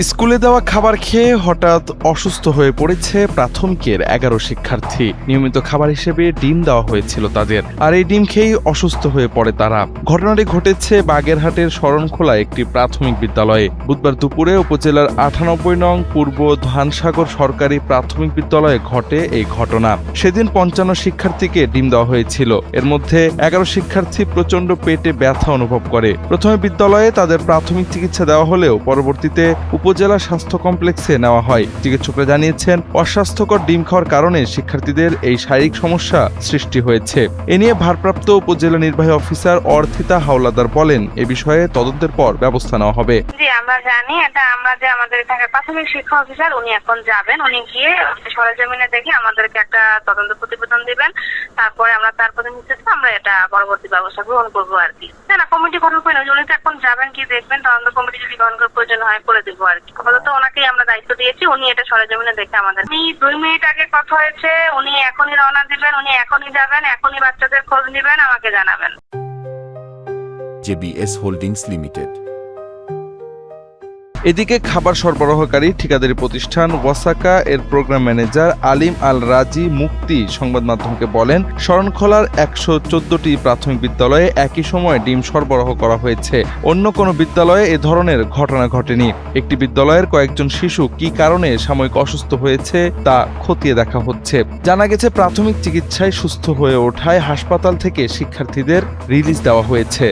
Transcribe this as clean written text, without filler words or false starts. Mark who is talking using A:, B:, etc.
A: স্কুলে দেওয়া খাবার খেয়ে হঠাৎ অসুস্থ হয়ে পড়েছে প্রাথমিকের 11 শিক্ষার্থী। নিয়মিত খাবার হিসেবে ডিম দেওয়া হয়েছিল তাদের, আর এই ডিম খেয়েই অসুস্থ হয়ে পড়ে তারা। ঘটনাটি ঘটেছে বাগেরহাটের শরণখোলা একটি প্রাথমিক বিদ্যালয়ে। বুধবার দুপুরে উপজেলার 98 নং পূর্ব ধানসাগর সরকারি প্রাথমিক বিদ্যালয়ে ঘটে এই ঘটনা। সেদিন 55 শিক্ষার্থীকে ডিম দেওয়া হয়েছিল। এর মধ্যে 11 শিক্ষার্থী প্রচণ্ড পেটে ব্যথা অনুভব করে। প্রথমে বিদ্যালয়ে তাদের প্রাথমিক চিকিৎসা দেওয়া হলেও পরবর্তীতে উপজেলা স্বাস্থ্য কমপ্লেক্সে নেওয়া হয়। চিকিৎসকরা জানিয়েছেন, অস্বাস্থ্যকর ডিম খাওয়ার কারণে শিক্ষার্থীদের এই শারীরিক সমস্যা সৃষ্টি হয়েছে। এ নিয়ে ভারপ্রাপ্ত উপজেলা নির্বাহী অফিসার অর্থিতা হাওলাদার বলেন, এ বিষয়ে তদন্তের পর ব্যবস্থা নেওয়া হবে।
B: জি, আমরা জানি এটা। আমাদের এখানকার প্রাথমিক শিক্ষা অফিসার উনি এখন যাবেন, উনি গিয়ে সরেজমিনে দেখে আমাদেরকে একটা তদন্ত প্রতিবেদন দিবেন। তারপরে আমরা তার প্রতিনিধিত্বে আমরা এটা পরবর্তী ব্যবস্থা গ্রহণ করবো আর কি। না, কমিটি গঠন করে উনি তো এখন যাবেন, কি দেখবেন, তদন্ত কমিটি যদি গঠন করার প্রয়োজন হয় করে দিব আর কি। আপাতত ওনাকেই আমরা দায়িত্ব দিয়েছি, উনি এটা সরেজমিনে দেখে আমাদের। 2 মিনিট আগে কথা হয়েছে, উনি এখনই রওনা দিবেন, উনি এখনই যাবেন, এখনই বাচ্চাদের খোঁজ নিবেন, আমাকে জানাবেন।
C: JBS holdings limited.
A: এদিকে খাবার সরবরাহকারী ঠিকাদারি প্রতিষ্ঠান ওয়াসাকা এর প্রোগ্রাম ম্যানেজার আলিম আল রাজি মুক্তি সংবাদ মাধ্যমকে বলেন, শরণখোলার 114টি প্রাথমিক বিদ্যালয়ে একই সময়ে ডিম সরবরাহ করা হয়েছে। অন্য কোনো বিদ্যালয়ে এ ধরনের ঘটনা ঘটেনি। একটি বিদ্যালয়ের কয়েকজন শিশু কী কারণে সাময়িক অসুস্থ হয়েছে তা খতিয়ে দেখা হচ্ছে। জানা গেছে, প্রাথমিক চিকিৎসায় সুস্থ হয়ে ওঠায় হাসপাতাল থেকে শিক্ষার্থীদের রিলিজ দেওয়া হয়েছে।